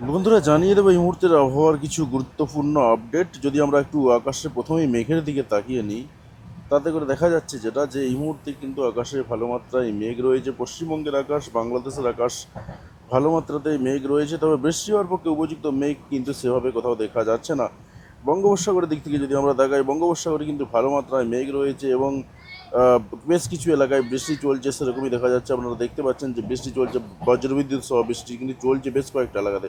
বন্ধুরা জানিয়ে দেবো এই মুহূর্তের আবহাওয়ার কিছু গুরুত্বপূর্ণ আপডেট। যদি আমরা একটু আকাশে প্রথমেই মেঘের দিকে তাকিয়ে নিই, তাতে করে দেখা যাচ্ছে যেটা যে এই মুহূর্তে কিন্তু আকাশে ভালো মাত্রায় মেঘ রয়েছে। পশ্চিমবঙ্গের আকাশ, বাংলাদেশের আকাশ ভালো মাত্রাতেই মেঘ রয়েছে, তবে বৃষ্টি হওয়ার পক্ষে উপযুক্ত মেঘ কিন্তু সেভাবে কোথাও দেখা যাচ্ছে না। বঙ্গোপসাগরের দিক থেকে যদি আমরা তাকাই, বঙ্গোপসাগরে কিন্তু ভালো মাত্রায় মেঘ রয়েছে এবং আহ, বেশ কিছু এলাকায় বৃষ্টি চলছে, সেরকমই দেখা যাচ্ছে। আপনারা দেখতে পাচ্ছেন যে বৃষ্টি চলছে, বজ্রবিদ্যুৎ সহ বৃষ্টি কিন্তু চলছে বেশ কয়েকটা এলাকাতে।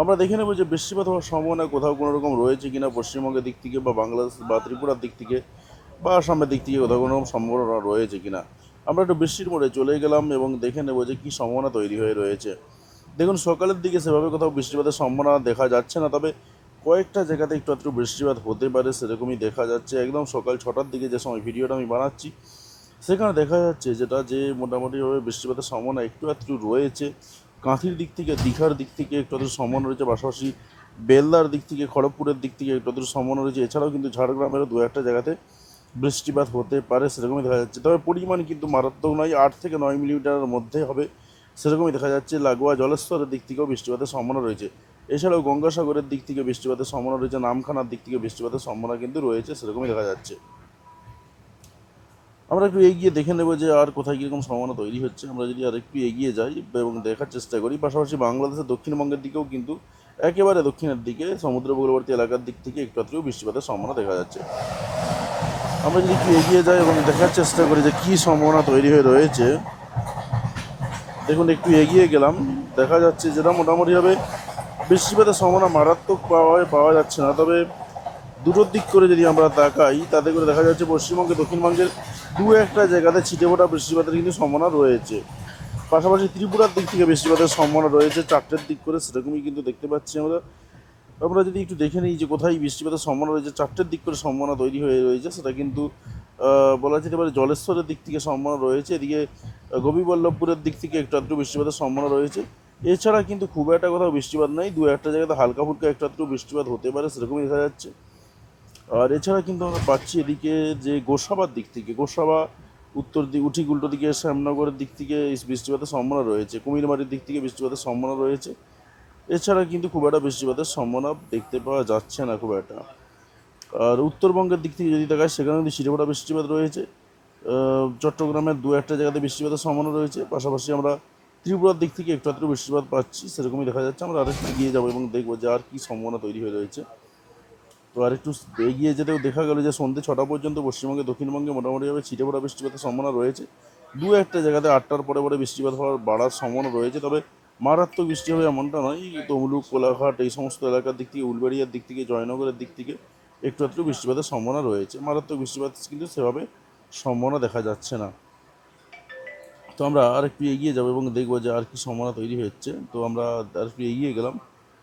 আমরা দেখে নেব যে বৃষ্টিপাত হওয়ার সম্ভাবনা কোথাও কোনো রকম রয়েছে কিনা পশ্চিমবঙ্গের দিক থেকে, বা বাংলাদেশ বা ত্রিপুরার দিক থেকে, বা আসামের দিক থেকে কোথাও কোনো রকম সম্ভাবনা রয়েছে কিনা। আমরা একটু বৃষ্টির মোড়ে চলে গেলাম এবং দেখে নেব যে কী সম্ভাবনা তৈরি হয়ে রয়েছে। দেখুন, সকালের দিকে সেভাবে কোথাও বৃষ্টিপাতের সম্ভাবনা দেখা যাচ্ছে না, তবে কয়েকটা জায়গাতে একটু একটু বৃষ্টিপাত হতে পারে সেরকমই দেখা যাচ্ছে। একদম সকাল 6টার দিকে যে সময় ভিডিওটা আমি বানাচ্ছি, সেখানে দেখা যাচ্ছে যেটা যে মোটামুটিভাবে বৃষ্টিপাতের সম্ভাবনা একটু একটু রয়েছে। কাঁথির দিক থেকে, দীঘার দিক থেকে একটু আধটু সম্ভাবনা রয়েছে, পাশাপাশি বেলদার দিক থেকে, খড়গপুরের দিক থেকে একটু আধটু সম্ভাবনা রয়েছে। এছাড়াও কিন্তু ঝাড়গ্রামেরও দু একটা জায়গাতে বৃষ্টিপাত হতে পারে সেরকমই দেখা যাচ্ছে, তবে পরিমাণ কিন্তু মারাত্মক নয়, 8 থেকে 9 মিলিমিটারের মধ্যে হবে সেরকমই দেখা যাচ্ছে। লাগোয়া জলেশ্বরের দিক থেকেও বৃষ্টিপাতের সম্ভাবনা রয়েছে। এছাড়াও গঙ্গাসাগরের দিক থেকে বৃষ্টিপাতের সম্ভাবনা রয়েছে, নামখানার দিক থেকে বৃষ্টিপাতের সম্ভাবনা কিন্তু রয়েছে সেরকমই দেখা যাচ্ছে। আমরা একটু এগিয়ে দেখে নেব যে আর কোথায় কীরকম সম্ভাবনা তৈরি হচ্ছে। আমরা যদি আর একটু এগিয়ে যাই এবং দেখার চেষ্টা করি, পাশাপাশি বাংলাদেশের দক্ষিণবঙ্গের দিকেও কিন্তু একেবারে দক্ষিণের দিকে সমুদ্র উপকূলবর্তী এলাকার দিক থেকে একটু আধটু বৃষ্টিপাতের সম্ভাবনা দেখা যাচ্ছে। আমরা যদি একটু এগিয়ে যাই এবং দেখার চেষ্টা করি যে কী সম্ভাবনা তৈরি হয়ে রয়েছে, দেখুন একটু এগিয়ে গেলাম, দেখা যাচ্ছে যেটা মোটামুটিভাবে বৃষ্টিপাতের সম্ভাবনা মারাত্মক পাওয়া যাচ্ছে না, তবে দুটোর দিক করে যদি আমরা তাকাই, তাতে করে দেখা যাচ্ছে পশ্চিমবঙ্গে, দক্ষিণবঙ্গের দু একটা জায়গাতে ছিটে ফোটা বৃষ্টিপাতের কিন্তু সম্ভাবনা রয়েছে। পাশাপাশি ত্রিপুরার দিক থেকে বৃষ্টিপাতের সম্ভাবনা রয়েছে 4টের দিক করে, সেরকমই কিন্তু দেখতে পাচ্ছি আমরা। আমরা যদি একটু দেখে নিই যে কোথায় বৃষ্টিপাতের সম্ভাবনা রয়েছে, 4টের দিক করে সম্ভাবনা তৈরি হয়ে রয়েছে, সেটা কিন্তু বলা যেতে পারে জলেশ্বরের দিক থেকে সম্ভাবনা রয়েছে। এদিকে গোপীবল্লভপুরের দিক থেকে একটু আধটু বৃষ্টিপাতের সম্ভাবনা রয়েছে। এছাড়া কিন্তু খুব একটা কোথাও বৃষ্টিপাত নেই, দু একটা জায়গাতে হালকা ফুলকা একটু আধটু বৃষ্টিপাত হতে পারে সেরকমই দেখা যাচ্ছে। আর এছাড়া কিন্তু আমরা পাচ্ছি এদিকে যে গোসাবার দিক থেকে, গোসাবা উত্তর দিক, উঠি উল্টো দিকে শ্যামনগরের দিক থেকে বৃষ্টিপাতের সম্ভাবনা রয়েছে, কুমিরমারির দিক থেকে বৃষ্টিপাতের সম্ভাবনা রয়েছে। এছাড়া কিন্তু খুব একটা বৃষ্টিপাতের সম্ভাবনা দেখতে পাওয়া যাচ্ছে না খুব একটা। আর উত্তরবঙ্গের দিক থেকে যদি দেখায়, সেখানে কিন্তু ছিটেফোঁটা বৃষ্টিপাত রয়েছে। চট্টগ্রামের দু একটা জায়গাতে বৃষ্টিপাতের সম্ভাবনা রয়েছে। পাশাপাশি আমরা ত্রিপুরার দিক থেকে একটু আধটু বৃষ্টিপাত পাচ্ছি সেরকমই দেখা যাচ্ছে। আমরা আরেকটু এগিয়ে যাবো এবং দেখবো যে আর কী সম্ভাবনা তৈরি হয়ে রয়েছে। তো আর একটু এগিয়ে যেতেও দেখা গেল যে সন্ধ্যে 6টা পর্যন্ত পশ্চিমবঙ্গে, দক্ষিণবঙ্গে মোটামুটিভাবে ছিটেফোঁটা বৃষ্টিপাতের সম্ভাবনা রয়েছে। দু একটা জায়গাতে 8টার পরে পরে বৃষ্টিপাত হওয়ার বাড়ার সম্ভাবনা রয়েছে, তবে মারাত্মক বৃষ্টি হবে এমনটা নয়। তমলুক, কোলাঘাট এই সমস্ত এলাকার দিক থেকে, উলবেড়িয়ার দিক থেকে, জয়নগরের দিক থেকে একটু একটু বৃষ্টিপাতের সম্ভাবনা রয়েছে। মারাত্মক বৃষ্টিপাত কিন্তু সেভাবে সম্ভাবনা দেখা যাচ্ছে না। তো আমরা আর একটু এগিয়ে যাবো এবং দেখবো যে আর কি সম্ভাবনা তৈরি হচ্ছে। তো আমরা আর একটু এগিয়ে গেলাম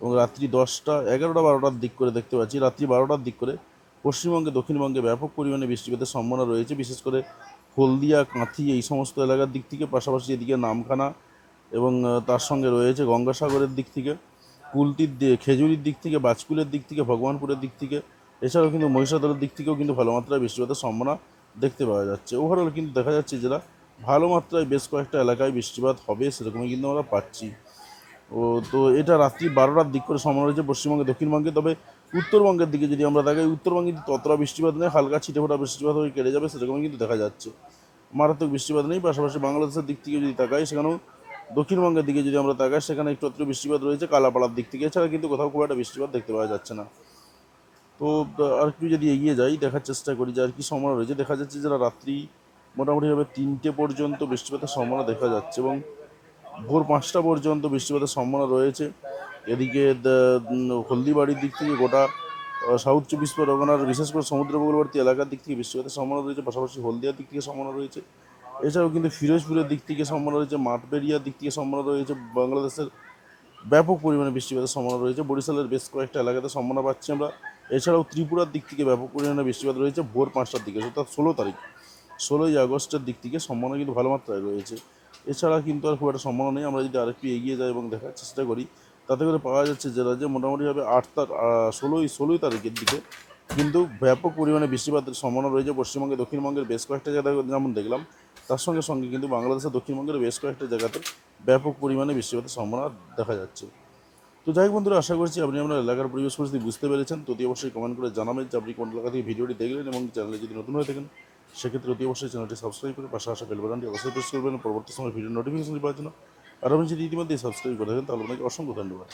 এবং রাত্রি 10টা, 11টা, 12টার দিক করে দেখতে পাচ্ছি, রাত্রি 12টার দিক করে পশ্চিমবঙ্গে, দক্ষিণবঙ্গে ব্যাপক পরিমাণে বৃষ্টিপাতের সম্ভাবনা রয়েছে, বিশেষ করে হলদিয়া, কাঁথি এই সমস্ত এলাকার দিক থেকে। পাশাপাশি এদিকে নামখানা এবং তার সঙ্গে রয়েছে গঙ্গাসাগরের দিক থেকে, কুলটির খেজুরির দিক থেকে, বাজকুলের দিক থেকে, ভগবানপুরের দিক থেকে। এছাড়াও কিন্তু মহিষাদলের দিক থেকেও কিন্তু ভালো মাত্রায় বৃষ্টিপাতের সম্ভাবনা দেখতে পাওয়া যাচ্ছে। ওভারঅল কিন্তু দেখা যাচ্ছে যেটা ভালো মাত্রায় বেশ কয়েকটা এলাকায় বৃষ্টিপাত হবে সেরকমই কিন্তু আমরা পাচ্ছি। ও তো এটা রাত্রি 12টার দিক করে সম্ভাবনা রয়েছে পশ্চিমবঙ্গে, দক্ষিণবঙ্গে। তবে উত্তরবঙ্গের দিকে যদি আমরা তাকাই, উত্তরবঙ্গে কিন্তু ততটা বৃষ্টিপাত নেই, হালকা ছিটেফোঁটা বৃষ্টিপাত হয়ে কেটে যাবে সেরকমই কিন্তু দেখা যাচ্ছে। মারাত্মক বৃষ্টিপাত নেই। পাশাপাশি বাংলাদেশের দিক থেকে যদি তাকাই, সেখানেও দক্ষিণবঙ্গের দিকে যদি আমরা তাকাই, সেখানে একটু একটু বৃষ্টিপাত রয়েছে কালাপাড়ার দিক থেকে। এছাড়া কিন্তু কোথাও খুব একটা বৃষ্টিপাত দেখতে পাওয়া যাচ্ছে না। তো আর একটু যদি এগিয়ে যাই, দেখার চেষ্টা করি যে আর কি সম্ভাবনা রয়েছে। দেখা যাচ্ছে যারা রাত্রি মোটামুটিভাবে 3টে পর্যন্ত বৃষ্টিপাতের সম্ভাবনা দেখা যাচ্ছে এবং ভোর 5টা পর্যন্ত বৃষ্টিপাতের সম্ভাবনা রয়েছে। এদিকে হলদিবাড়ির দিক থেকে গোটা সাউথ 24 পরগনার, বিশেষ করে সমুদ্র উপকূলবর্তী এলাকার দিক থেকে বৃষ্টিপাতের সম্ভাবনা রয়েছে। পাশাপাশি হলদিয়ার দিক থেকে সম্ভাবনা রয়েছে। এছাড়াও কিন্তু ফিরোজপুরের দিক থেকে সম্ভাবনা রয়েছে, মাঠবেড়িয়ার দিক থেকে সম্ভাবনা রয়েছে। বাংলাদেশের ব্যাপক পরিমাণে বৃষ্টিপাতের সম্ভাবনা রয়েছে, বরিশালের বেশ কয়েকটা এলাকাতে সম্ভাবনা পাচ্ছি আমরা। এছাড়াও ত্রিপুরার দিক থেকে ব্যাপক পরিমাণে বৃষ্টিপাত রয়েছে ভোর 5টার দিকে, অর্থাৎ 16 তারিখ, 16ই আগস্টের দিক থেকে সম্ভাবনা কিন্তু ভালো মাত্রায় রয়েছে। এছাড়া কিন্তু আর খুব একটা সম্ভাবনা নেই। আমরা যদি আরেকটু এগিয়ে যাই এবং দেখার চেষ্টা করি, তাতে করে পাওয়া যাচ্ছে যেটা যে মোটামুটিভাবে 16ই তারিখের দিকে কিন্তু ব্যাপক পরিমাণে বৃষ্টিপাতের সম্ভাবনা রয়েছে পশ্চিমবঙ্গে, দক্ষিণবঙ্গের বেশ কয়েকটা জায়গায় যেমন দেখলাম, তার সঙ্গে সঙ্গে কিন্তু বাংলাদেশের দক্ষিণবঙ্গের বেশ কয়েকটা জায়গাতে ব্যাপক পরিমাণে বৃষ্টিপাতের সম্ভাবনা দেখা যাচ্ছে। তো যাই হোক বন্ধুরা, আশা করছি আপনি আপনার এলাকার পরিবেশ পরিস্থিতি বুঝতে পেরেছেন। তো অতি অবশ্যই কমেন্ট করে জানাবেন যে আপনি কোন এলাকা থেকে ভিডিওটি দেখলেন, এবং চ্যানেলে যদি নতুন হয়ে থাকেন সেক্ষেত্রে অতি অবশ্যই চ্যানেলটি সাবস্ক্রাইব করে পাশে আসা বেল বাটনটি অবশ্যই প্রেস করবেন পরবর্তী সময় ভিডিও নোটিফিকেশন পাওয়ার জন্য। আর আপনি যদি ইতিমধ্যে সাবস্ক্রাইব করে থাকেন তাহলে আপনাকে অসংখ্য ধন্যবাদ।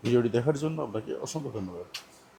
ভিডিওটি দেখার জন্য আপনাকে অসংখ্য ধন্যবাদ।